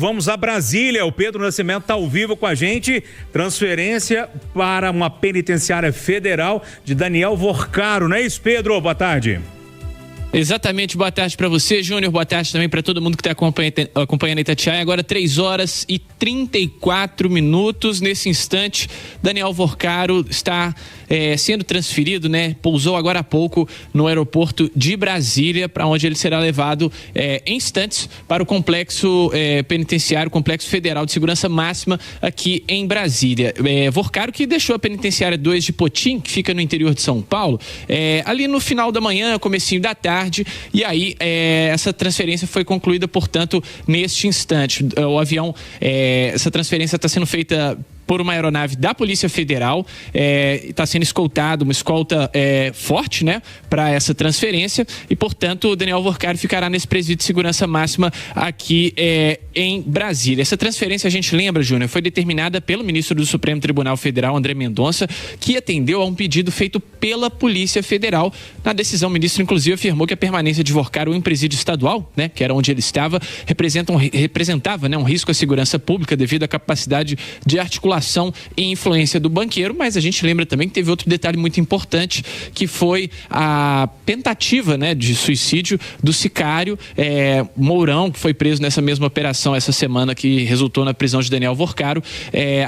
Vamos a Brasília, o Pedro Nascimento está ao vivo com a gente. Transferência para uma penitenciária federal de Daniel Vorcaro, não é isso, Pedro? Boa tarde. Exatamente, boa tarde para você, Júnior, boa tarde também para todo mundo que está acompanhando a Itatiaia. Agora 3h34. Nesse instante, Daniel Vorcaro está sendo transferido, né? Pousou agora há pouco no aeroporto de Brasília, para onde ele será levado em instantes para o complexo penitenciário, complexo federal de segurança máxima aqui em Brasília. Vorcaro, que deixou a penitenciária 2 de Potim, que fica no interior de São Paulo, ali no final da manhã, comecinho da tarde. E aí, essa transferência foi concluída, portanto, neste instante. O avião, essa transferência está sendo feita por uma aeronave da Polícia Federal, está sendo escoltado, uma escolta forte, né, para essa transferência, e, portanto, o Daniel Vorcaro ficará nesse presídio de segurança máxima aqui em Brasília. Essa transferência, a gente lembra, Júnior, foi determinada pelo ministro do Supremo Tribunal Federal, André Mendonça, que atendeu a um pedido feito pela Polícia Federal. Na decisão, o ministro, inclusive, afirmou que a permanência de Vorcaro em presídio estadual, né, que era onde ele estava, representava, né, um risco à segurança pública devido à capacidade de articulação e influência do banqueiro, mas a gente lembra também que teve outro detalhe muito importante, que foi a tentativa, né, de suicídio do sicário Mourão, que foi preso nessa mesma operação essa semana, que resultou na prisão de Daniel Vorcaro.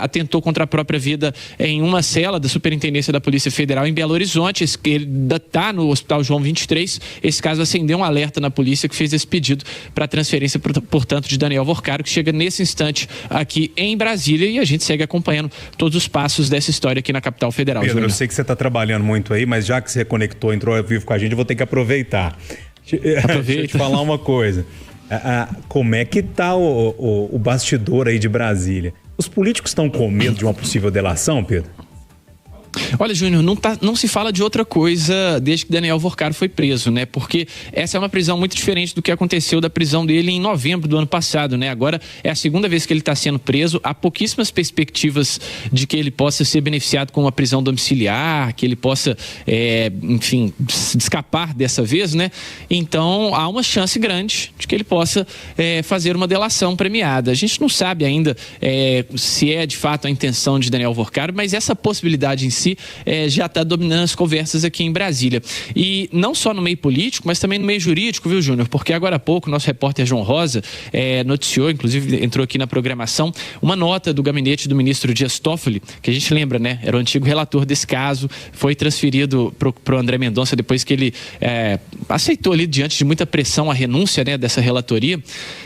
Atentou contra a própria vida em uma cela da Superintendência da Polícia Federal em Belo Horizonte. Ele está no Hospital João 23. Esse caso acendeu um alerta na polícia, que fez esse pedido para transferência, portanto, de Daniel Vorcaro, que chega nesse instante aqui em Brasília, e a gente segue acompanhando todos os passos dessa história aqui na capital federal. Pedro, Júnior, eu sei que você está trabalhando muito aí, mas já que você conectou, entrou ao vivo com a gente, eu vou ter que aproveitar. Deixa eu te falar uma coisa. Como é que está o bastidor aí de Brasília? Os políticos estão com medo de uma possível delação, Pedro? Olha, Júnior, não se fala de outra coisa desde que Daniel Vorcaro foi preso, né? Porque essa é uma prisão muito diferente do que aconteceu da prisão dele em novembro do ano passado, né? Agora é a segunda vez que ele está sendo preso. Há pouquíssimas perspectivas de que ele possa ser beneficiado com uma prisão domiciliar, que ele possa, enfim, escapar dessa vez, né? Então há uma chance grande de que ele possa fazer uma delação premiada. A gente não sabe ainda se é de fato a intenção de Daniel Vorcaro, mas essa possibilidade em si já está dominando as conversas aqui em Brasília. E não só no meio político, mas também no meio jurídico, viu, Júnior? Porque agora há pouco o nosso repórter João Rosa noticiou, inclusive entrou aqui na programação, uma nota do gabinete do ministro Dias Toffoli, que a gente lembra, né? Era o antigo relator desse caso, foi transferido para o André Mendonça depois que ele aceitou ali, diante de muita pressão, a renúncia, né, dessa relatoria.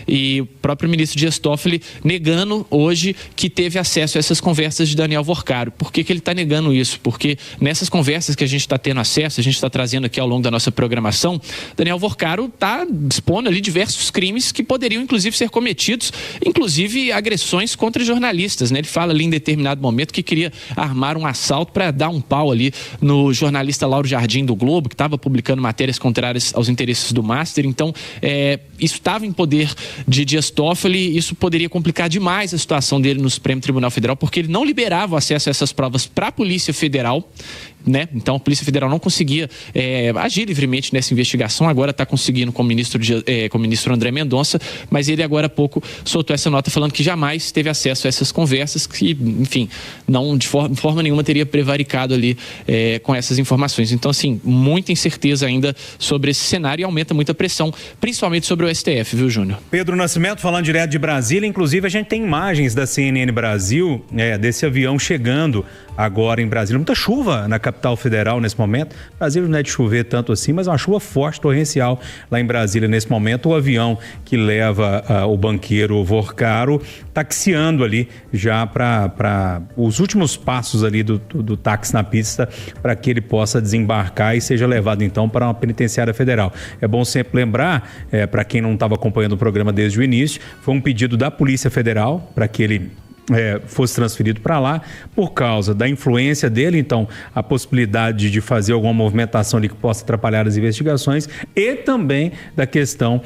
E o próprio ministro Dias Toffoli negando hoje que teve acesso a essas conversas de Daniel Vorcaro. Por que ele está negando isso? Porque nessas conversas que a gente está tendo acesso, a gente está trazendo aqui ao longo da nossa programação, Daniel Vorcaro está expondo ali diversos crimes que poderiam inclusive ser cometidos, inclusive agressões contra jornalistas, né? Ele fala ali em determinado momento que queria armar um assalto para dar um pau ali no jornalista Lauro Jardim do Globo, que estava publicando matérias contrárias aos interesses do Master. Então, isso estava em poder de Dias Toffoli, isso poderia complicar demais a situação dele no Supremo Tribunal Federal, porque ele não liberava o acesso a essas provas para a Polícia Federal, né? Então a Polícia Federal não conseguia agir livremente nessa investigação. Agora está conseguindo com o ministro André Mendonça, mas ele agora há pouco soltou essa nota falando que jamais teve acesso a essas conversas, que, enfim, não de forma nenhuma teria prevaricado ali com essas informações. Então, assim, muita incerteza ainda sobre esse cenário, e aumenta muita pressão, principalmente sobre o STF, viu, Júnior? Pedro Nascimento falando direto de Brasília. Inclusive a gente tem imagens da CNN Brasil, desse avião chegando agora em Brasília. Muita chuva na capital federal nesse momento. Brasília não é de chover tanto assim, mas uma chuva forte, torrencial lá em Brasília nesse momento. O avião que leva o banqueiro Vorcaro taxiando ali já para os últimos passos ali do táxi na pista, para que ele possa desembarcar e seja levado então para uma penitenciária federal. É bom sempre lembrar, para quem não estava acompanhando o programa desde o início, foi um pedido da Polícia Federal para que ele fosse transferido para lá, por causa da influência dele, então a possibilidade de fazer alguma movimentação ali que possa atrapalhar as investigações, e também da questão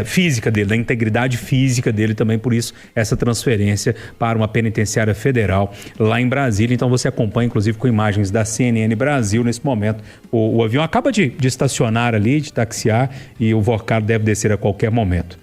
física dele, da integridade física dele também. Por isso essa transferência para uma penitenciária federal lá em Brasília. Então você acompanha inclusive com imagens da CNN Brasil nesse momento. O avião acaba de estacionar ali, de taxiar, e o Vorcaro deve descer a qualquer momento.